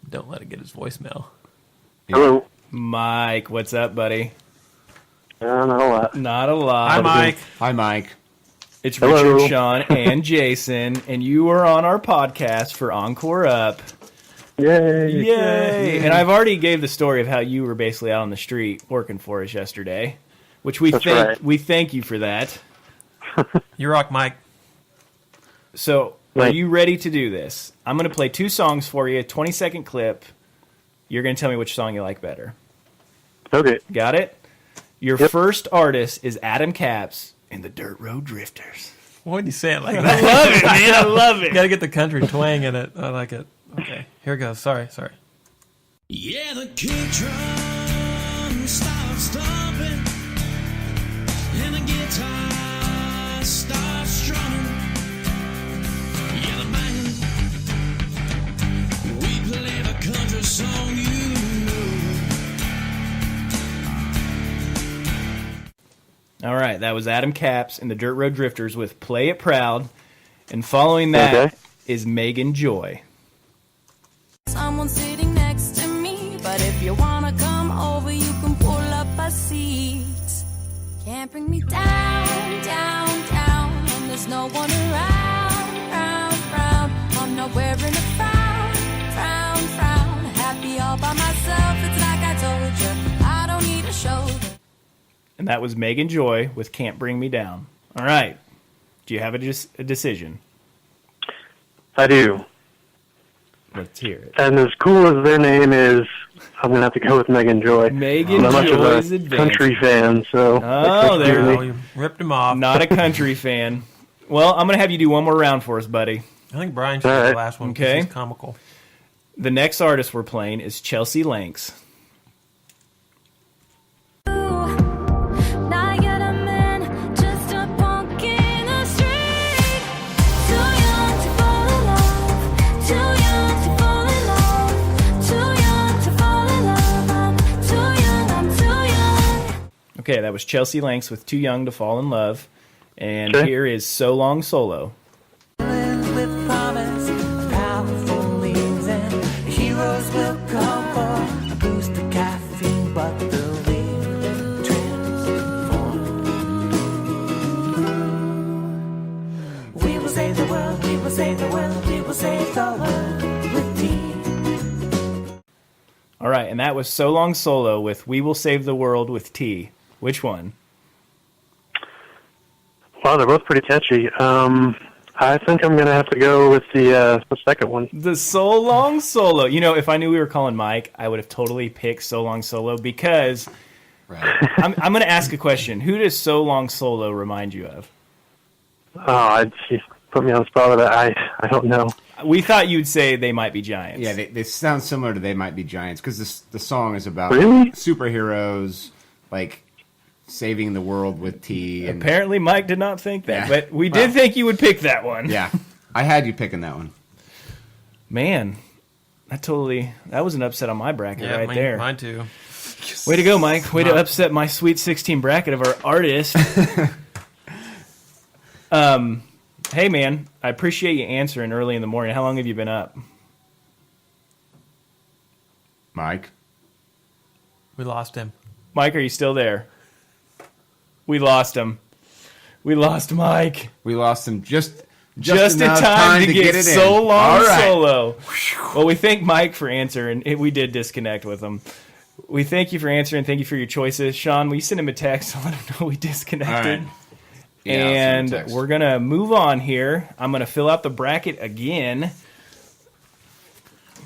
[SPEAKER 2] Don't let it get his voicemail.
[SPEAKER 5] Hello.
[SPEAKER 1] Mike, what's up, buddy?
[SPEAKER 5] Not a lot.
[SPEAKER 1] Not a lot.
[SPEAKER 2] Hi, Mike.
[SPEAKER 3] Hi, Mike.
[SPEAKER 1] It's
[SPEAKER 5] Hello.
[SPEAKER 1] Richard, Sean, and Jason, and you are on our podcast for EncoreUp.
[SPEAKER 5] Yay.
[SPEAKER 1] Yay! And I've already gave the story of how you were basically out on the street working for us yesterday. which we
[SPEAKER 10] That's
[SPEAKER 1] thank
[SPEAKER 10] right.
[SPEAKER 1] we thank you for that.
[SPEAKER 2] You rock, Mike.
[SPEAKER 1] So, are
[SPEAKER 10] Right.
[SPEAKER 1] you ready to do this? I'm going to play 2 songs for you, 20-second clip. You're going to tell me which song you like better.
[SPEAKER 10] Okay.
[SPEAKER 1] Got it? Your
[SPEAKER 10] Yep.
[SPEAKER 1] first artist is Adam Capps and the Dirt Road Drifters.
[SPEAKER 2] Why would you say it like
[SPEAKER 1] I
[SPEAKER 2] that?
[SPEAKER 1] love it, man. I love
[SPEAKER 2] You
[SPEAKER 1] it.
[SPEAKER 2] got to get the country twang in it. I like it. Okay, here it goes. Sorry.
[SPEAKER 4] Yeah, the kick drum starts stomping, and the guitar starts strumming. Yeah, the banging. We play the country song, you know.
[SPEAKER 1] All right, that was Adam Capps and the Dirt Road Drifters with Play It Proud. And following that is
[SPEAKER 10] Okay.
[SPEAKER 1] Megan Joy.
[SPEAKER 6] Someone sitting next to me, but if you wanna come over, you can pull up a seat. Can't bring me down, down, down, and there's no one around, round. I'm not wearing a frown, happy all by myself. It's like I told you, I don't need a shoulder.
[SPEAKER 1] And that was Megan Joy with Can't Bring Me Down. All right. Do you have a decision?
[SPEAKER 10] I do.
[SPEAKER 1] Let's hear it.
[SPEAKER 10] And as cool as their name is, I'm going to have to go with Megan Joy.
[SPEAKER 1] Megan
[SPEAKER 10] I'm not much
[SPEAKER 1] Joy's
[SPEAKER 10] of a
[SPEAKER 1] advance.
[SPEAKER 10] country fan, so...
[SPEAKER 1] Oh, there
[SPEAKER 10] excuse
[SPEAKER 1] we
[SPEAKER 10] me.
[SPEAKER 2] Oh, you ripped him off.
[SPEAKER 1] Not a country fan. Well, I'm going to have you do one more round for us, buddy.
[SPEAKER 2] I think Brian should
[SPEAKER 10] All
[SPEAKER 2] do the
[SPEAKER 10] right.
[SPEAKER 2] last one.
[SPEAKER 1] Okay.
[SPEAKER 2] He's comical.
[SPEAKER 1] The next artist we're playing is Chelsea Lanks.
[SPEAKER 6] Now you're the man, just a punk in the street. Too young to fall in love, too young to fall in love, too young to fall in love. I'm too young.
[SPEAKER 1] Okay, that was Chelsea Lanks with Too Young to Fall in Love. And
[SPEAKER 10] Okay.
[SPEAKER 1] here is So Long Solo.
[SPEAKER 4] With promise, powerful leaves and heroes will come for a boost of caffeine, but the wheel transform. We will save the world, we will save the world, we will save the world with tea.
[SPEAKER 1] All right, and that was So Long Solo with We Will Save the World with Tea. Which one?
[SPEAKER 10] Wow, they're both pretty catchy. I think I'm going to have to go with the second one.
[SPEAKER 1] The So Long Solo. You know, if I knew we were calling Mike, I would have totally picked So Long Solo because
[SPEAKER 3] Right.
[SPEAKER 1] I'm going to ask a question. Who does So Long Solo remind you of?
[SPEAKER 10] Oh, you put me on the spot with that. I don't know.
[SPEAKER 1] We thought you'd say They Might Be Giants.
[SPEAKER 3] Yeah, they sound similar to They Might Be Giants because the song is about
[SPEAKER 10] Really?
[SPEAKER 3] superheroes, like saving the world with tea. And,
[SPEAKER 1] Apparently, Mike did not think that,
[SPEAKER 3] Yeah.
[SPEAKER 1] but we did
[SPEAKER 3] Well.
[SPEAKER 1] think you would pick that one.
[SPEAKER 3] yeah, I had you picking that one.
[SPEAKER 1] Man, that was an upset on my bracket right there.
[SPEAKER 2] Mine too.
[SPEAKER 1] Way to go, Mike. Way to upset my Sweet 16 bracket of our artist. Hey, man, I appreciate you answering early in the morning. How long have you been up?
[SPEAKER 3] Mike,
[SPEAKER 2] We lost him.
[SPEAKER 1] Mike, are you still there? We lost him. We lost Mike.
[SPEAKER 3] we lost him just
[SPEAKER 1] Just in
[SPEAKER 3] enough
[SPEAKER 1] time to get
[SPEAKER 3] it
[SPEAKER 1] So
[SPEAKER 3] in.
[SPEAKER 1] Long
[SPEAKER 3] All right.
[SPEAKER 1] Solo. Well, we thank Mike for answering. We did disconnect with him. We thank you for answering. Thank you for your choices. Sean, will you send him a text to let him know we disconnected?
[SPEAKER 3] All right. Yeah, I'll send him a
[SPEAKER 1] And
[SPEAKER 3] text.
[SPEAKER 1] we're going to move on here. I'm going to fill out the bracket again.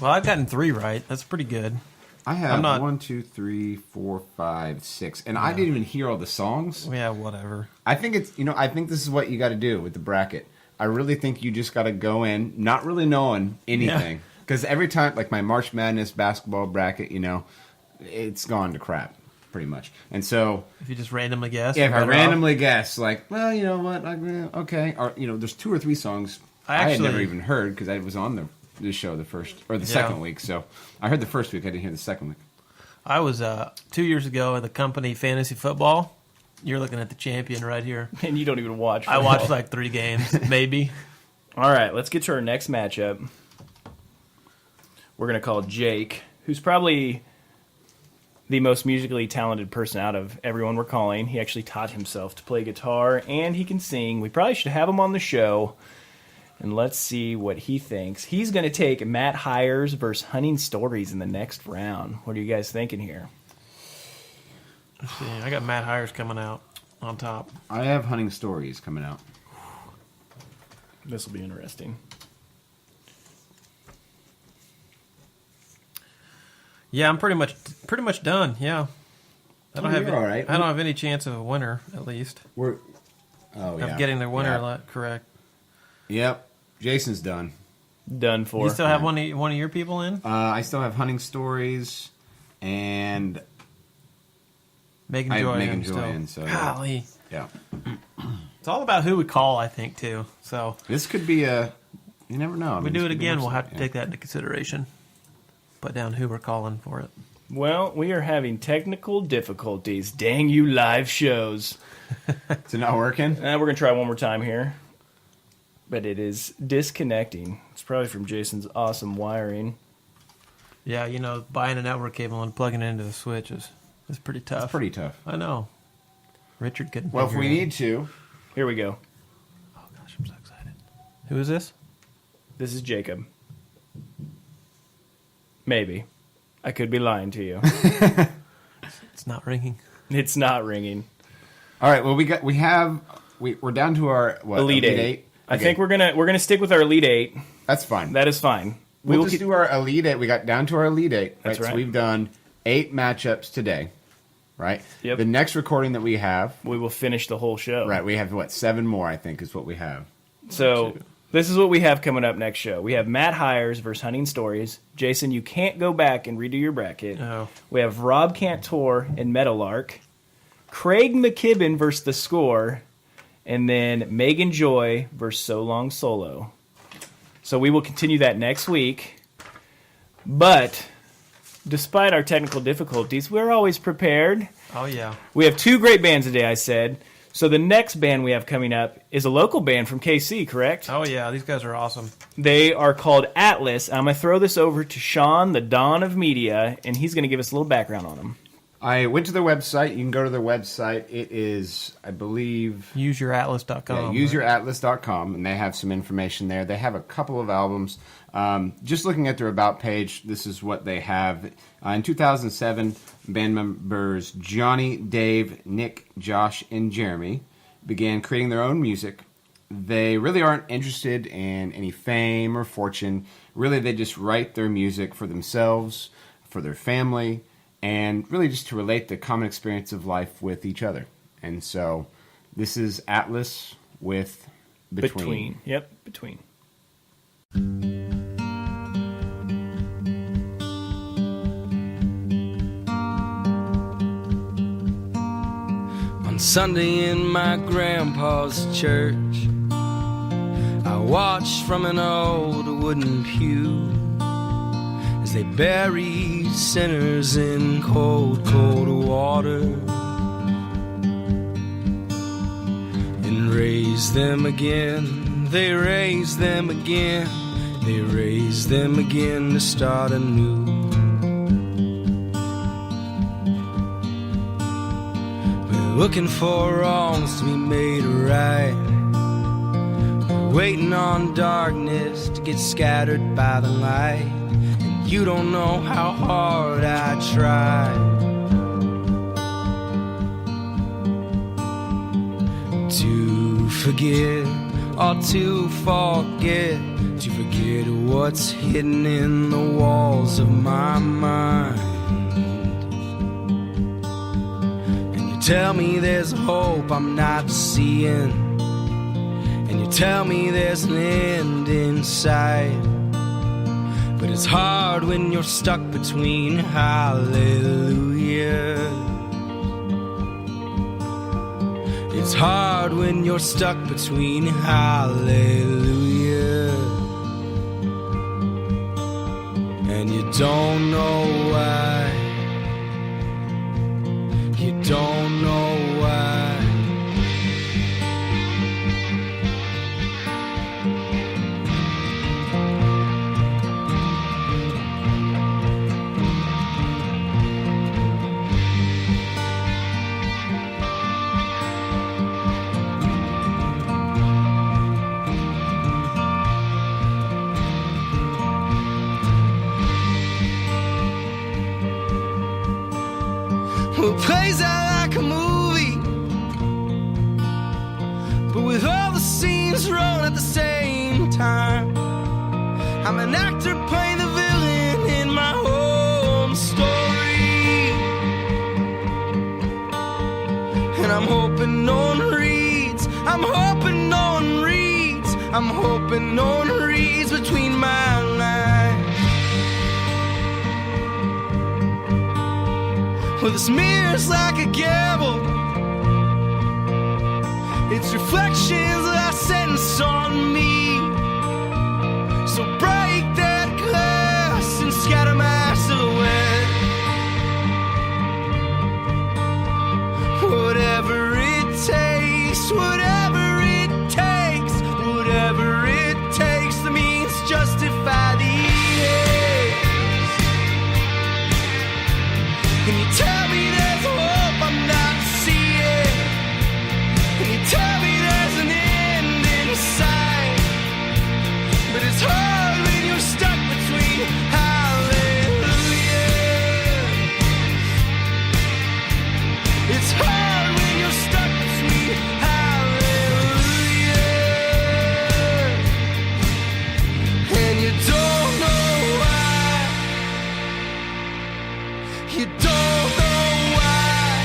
[SPEAKER 2] Well, I've gotten 3 right. That's pretty good.
[SPEAKER 3] I have
[SPEAKER 2] I'm not-
[SPEAKER 3] 1, 2, 3, 4, 5, 6, and I didn't even hear all the songs.
[SPEAKER 2] Yeah, whatever.
[SPEAKER 3] I think I think this is what you got to do with the bracket. I really think you just got to go in not really knowing anything. Because every time, like my March Madness basketball bracket, it's gone to crap, pretty much. And so,
[SPEAKER 2] If you just randomly guess.
[SPEAKER 3] if
[SPEAKER 2] you're
[SPEAKER 3] I
[SPEAKER 2] better off.
[SPEAKER 3] randomly guess, like, well, you know what, okay. Or, there's 2 or 3 songs I had never
[SPEAKER 2] actually-
[SPEAKER 3] even heard because I was on the show the first, or the second week. So I heard the first week, I didn't hear the second week.
[SPEAKER 2] I was 2 years ago at the company Fantasy Football. You're looking at the champion right here.
[SPEAKER 1] And you don't even watch.
[SPEAKER 2] I watched like 3 games, maybe.
[SPEAKER 1] All right, let's get to our next matchup. We're going to call Jake, who's probably the most musically talented person out of everyone we're calling. He actually taught himself to play guitar, and he can sing. We probably should have him on the show, and let's see what he thinks. He's going to take Matt Hires versus Hunting Stories in the next round. What are you guys thinking here?
[SPEAKER 2] Let's see. I got Matt Hires coming out on top.
[SPEAKER 3] I have Hunting Stories coming out.
[SPEAKER 1] This will be interesting.
[SPEAKER 2] Yeah, I'm pretty much done. Yeah, I don't have
[SPEAKER 3] you're all right.
[SPEAKER 2] I don't have any chance of a winner, at least.
[SPEAKER 3] Of
[SPEAKER 2] getting the winner
[SPEAKER 3] Yeah.
[SPEAKER 2] correct.
[SPEAKER 3] Yep. Jason's done.
[SPEAKER 1] Done for.
[SPEAKER 2] You still have one of your people in?
[SPEAKER 3] I still have Hunting Stories and
[SPEAKER 2] Megan
[SPEAKER 3] I have
[SPEAKER 2] Joy.
[SPEAKER 3] Megan
[SPEAKER 2] in
[SPEAKER 3] Joy
[SPEAKER 2] still.
[SPEAKER 3] in, so
[SPEAKER 2] Golly.
[SPEAKER 3] yeah.
[SPEAKER 2] It's all about who we call, I think, too. So
[SPEAKER 3] This could be you never know.
[SPEAKER 2] if we do it again, we'll have to take that into consideration. Put down who we're calling for it.
[SPEAKER 1] Well, we are having technical difficulties. Dang you live shows.
[SPEAKER 3] Is it not working?
[SPEAKER 1] We're going to try one more time here. But it is disconnecting. It's probably from Jason's awesome wiring.
[SPEAKER 2] Yeah, buying a network cable and plugging it into the switch is pretty tough.
[SPEAKER 3] It's pretty tough.
[SPEAKER 2] I know. Richard couldn't.
[SPEAKER 3] Well, if
[SPEAKER 2] figure
[SPEAKER 3] we
[SPEAKER 2] it out.
[SPEAKER 3] need to.
[SPEAKER 1] Here we go.
[SPEAKER 2] Oh gosh, I'm so excited. Who is this?
[SPEAKER 1] This is Jacob. Maybe. I could be lying to you.
[SPEAKER 2] It's not ringing.
[SPEAKER 1] It's not ringing.
[SPEAKER 3] All right. Well, we're down to our
[SPEAKER 1] Elite Eight.
[SPEAKER 3] Eight.
[SPEAKER 1] I
[SPEAKER 3] Okay.
[SPEAKER 1] think we're gonna stick with our Elite Eight.
[SPEAKER 3] That's fine.
[SPEAKER 1] That is fine.
[SPEAKER 3] We'll
[SPEAKER 1] will
[SPEAKER 3] just
[SPEAKER 1] keep-
[SPEAKER 3] do our Elite Eight. We got down to our Elite Eight.
[SPEAKER 1] That's right.
[SPEAKER 3] So we've done 8 matchups today, right?
[SPEAKER 1] Yep.
[SPEAKER 3] The next recording that we have,
[SPEAKER 1] we will finish the whole show.
[SPEAKER 3] right? We have 7 more, I think, is what we have.
[SPEAKER 1] So this is what we have coming up next show. We have Matt Hires versus Hunting Stories. Jason, you can't go back and redo your bracket.
[SPEAKER 2] No.
[SPEAKER 1] We have Rob Cantor and Meadowlark. Craig McKibben versus The Score. And then Megan Joy versus So Long Solo. So we will continue that next week. But despite our technical difficulties, we're always prepared.
[SPEAKER 2] Oh yeah.
[SPEAKER 1] We have 2 great bands today, I said. So the next band we have coming up is a local band from KC, correct?
[SPEAKER 2] Oh yeah. These guys are awesome.
[SPEAKER 1] They are called Atlas. I'm going to throw this over to Sean, the Dawn of Media, and he's going to give us a little background on them.
[SPEAKER 3] I went to their website. You can go to their website. It is, I believe,
[SPEAKER 2] UseYourAtlas.com.
[SPEAKER 3] useYourAtlas.com, and they have some information there. They have a couple of albums. Just looking at their About page, this is what they have. In 2007, band members Johnny, Dave, Nick, Josh, and Jeremy began creating their own music. They really aren't interested in any fame or fortune. Really, they just write their music for themselves, for their family, and really just to relate the common experience of life with each other. And so this is Atlas with Between.
[SPEAKER 1] Yep, Between.
[SPEAKER 11] On Sunday in my grandpa's church, I watched from an old wooden pew as they buried sinners in cold, cold water and raised them again. They raised them again. They raised them again to start anew. We're looking for wrongs to be made right. We're waiting on darkness to get scattered by the light. You don't know how hard I try to forget or to forget what's hidden in the walls of my mind. And you tell me there's hope I'm not seeing, and you tell me there's an end in sight. But it's hard when you're stuck between hallelujah. It's hard when you're stuck between hallelujah. And you don't know why. You don't know why. the scenes roll at the same time. I'm an actor playing the villain in my own story. And I'm hoping no one reads. I'm hoping no one reads. I'm hoping no one reads between my lines. Well, this mirror's like a gavel. It's reflections of that sentence on me. So break that glass and scatter my silhouette. Whatever it takes, whatever it takes, whatever it takes, the means justify the ends. And you tell me there's hope I'm not seeing. And you tell me there's an end in sight. But it's hard when you're stuck between hallelujah. It's hard when you're stuck between hallelujah. And you don't know why. You don't know why.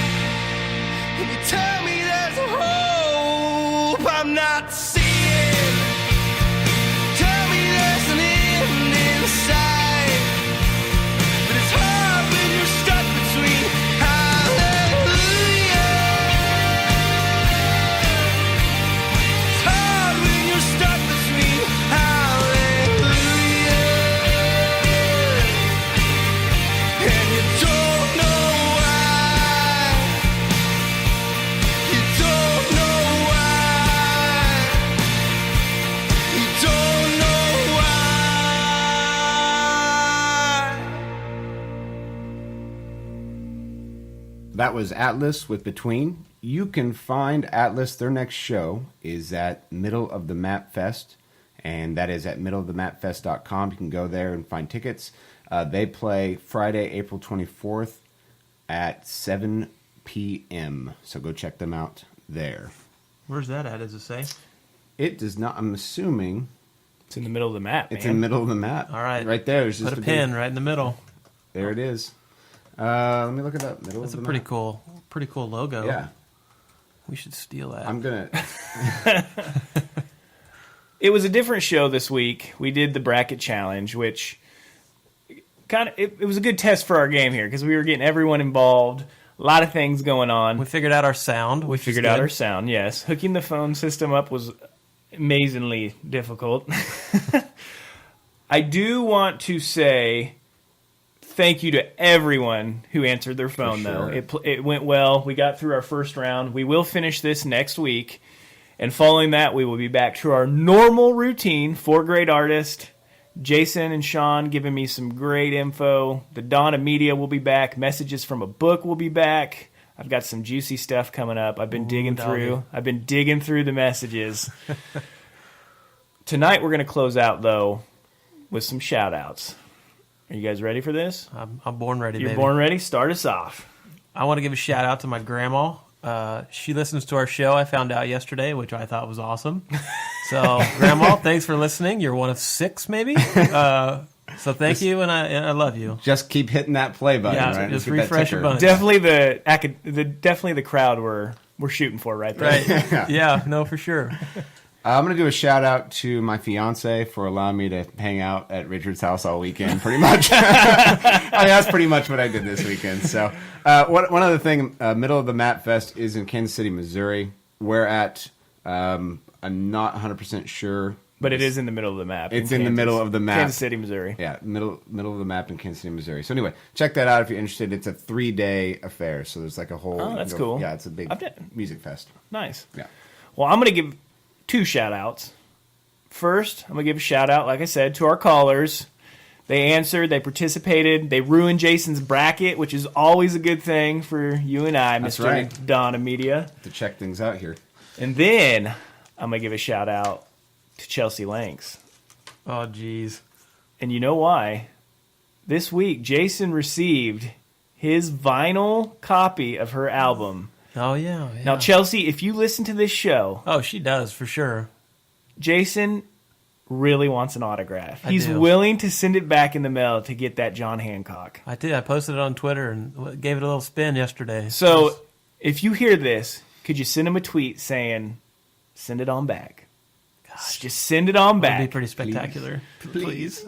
[SPEAKER 11] And you tell me there's a hope I'm not seeing. Tell me there's an end in sight. But it's hard when you're stuck between hallelujah. It's hard when you're stuck between hallelujah. And you don't know why. You don't know why. You don't know why.
[SPEAKER 3] That was Atlas with Between. You can find Atlas. Their next show is at Middle of the Map Fest, and that is at middleofthemapfest.com. You can go there and find tickets. They play Friday, April 24th at 7 p.m. So go check them out there.
[SPEAKER 2] Where's that at, does it say?
[SPEAKER 3] It does not, I'm assuming
[SPEAKER 1] It's in the middle of the map,
[SPEAKER 3] it's
[SPEAKER 1] man.
[SPEAKER 3] in the middle of the map.
[SPEAKER 2] All right.
[SPEAKER 3] Right there. It's just
[SPEAKER 2] Put a
[SPEAKER 3] big-
[SPEAKER 2] pin right in the middle.
[SPEAKER 3] There it is. Let me look it up. Middle
[SPEAKER 2] That's
[SPEAKER 3] of
[SPEAKER 2] a
[SPEAKER 3] the
[SPEAKER 2] pretty
[SPEAKER 3] map.
[SPEAKER 2] cool logo.
[SPEAKER 3] Yeah.
[SPEAKER 2] We should steal that.
[SPEAKER 3] I'm going to...
[SPEAKER 1] It was a different show this week. We did the bracket challenge, which kind of it was a good test for our game here because we were getting everyone involved. A lot of things going on.
[SPEAKER 2] We figured out our sound.
[SPEAKER 1] We figured out our sound. Yes, hooking the phone system up was amazingly difficult. I do want to say thank you to everyone who answered their phone, though. It went well. We got through our first round. We will finish this next week. And following that, we will be back to our normal routine. 4 great artists. Jason and Sean giving me some great info. The Dawn of Media will be back. Messages from a Book will be back. I've got some juicy stuff coming up. I've been digging through the messages. Tonight we're going to close out, though, with some shout-outs. Are you guys ready for this?
[SPEAKER 2] I'm born ready,
[SPEAKER 1] You're
[SPEAKER 2] baby.
[SPEAKER 1] born ready? Start us off.
[SPEAKER 2] I want to give a shout out to my grandma. She listens to our show, I found out yesterday, which I thought was awesome. So, Grandma, thanks for listening. You're one of 6, maybe. So thank you, and I love you.
[SPEAKER 3] Just keep hitting that play button,
[SPEAKER 2] Yeah,
[SPEAKER 3] right?
[SPEAKER 2] just
[SPEAKER 3] Get that
[SPEAKER 2] refresh
[SPEAKER 3] ticker.
[SPEAKER 2] your button.
[SPEAKER 1] Definitely the crowd we're shooting for right there.
[SPEAKER 2] Right. Yeah, no, for sure.
[SPEAKER 3] I'm going to do a shout out to my fiance for allowing me to hang out at Richard's house all weekend, pretty much. That's pretty much what I did this weekend. So, one other thing, Middle of the Map Fest is in Kansas City, Missouri. We're at, I'm not 100% sure.
[SPEAKER 1] But it is in the middle of the map.
[SPEAKER 3] It's in the middle of the map.
[SPEAKER 1] Kansas City, Missouri.
[SPEAKER 3] Yeah, middle of the map in Kansas City, Missouri. So anyway, check that out if you're interested. It's a 3-day affair, so there's like a whole...
[SPEAKER 1] Oh, that's cool.
[SPEAKER 3] Yeah, it's a big music fest.
[SPEAKER 1] Nice.
[SPEAKER 3] Yeah.
[SPEAKER 1] Well, I'm going to give 2 shout-outs. First, I'm going to give a shout-out, like I said, to our callers. They answered, they participated, they ruined Jason's bracket, which is always a good thing for you and I,
[SPEAKER 3] That's
[SPEAKER 1] Mr.
[SPEAKER 3] right.
[SPEAKER 1] Donna Media.
[SPEAKER 3] To check things out here.
[SPEAKER 1] And then I'm going to give a shout-out to Chelsea Lanks.
[SPEAKER 2] Oh, geez.
[SPEAKER 1] And you know why? This week, Jason received his vinyl copy of her album,
[SPEAKER 2] Oh, yeah.
[SPEAKER 1] Now, Chelsea, if you listen to this show...
[SPEAKER 2] Oh, she does, for sure.
[SPEAKER 1] Jason really wants an autograph. He's
[SPEAKER 2] do.
[SPEAKER 1] willing to send it back in the mail to get that John Hancock.
[SPEAKER 2] I did. I posted it on Twitter and gave it a little spin yesterday.
[SPEAKER 1] So, if you hear this, could you send him a tweet saying, send it on back? Gosh. Just send it on back.
[SPEAKER 2] That'd be pretty spectacular. Please.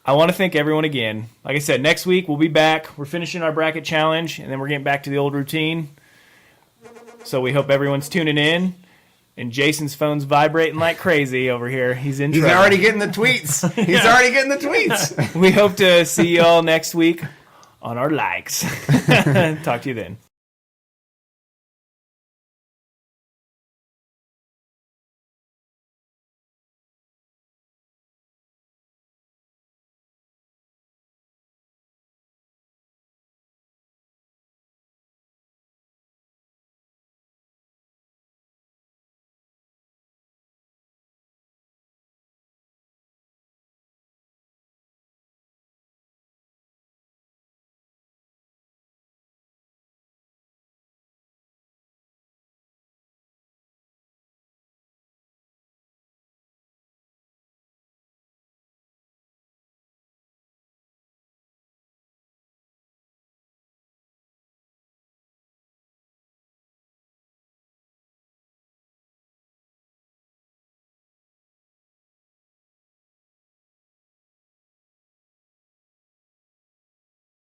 [SPEAKER 1] I want to thank everyone again. Like I said, next week we'll be back. We're finishing our bracket challenge, and then we're getting back to the old routine. So we hope everyone's tuning in. And Jason's phone's vibrating like crazy over here. He's in trouble.
[SPEAKER 3] He's already getting the tweets. He's already getting the tweets.
[SPEAKER 1] We hope to see you all next week on our likes. Talk to you then.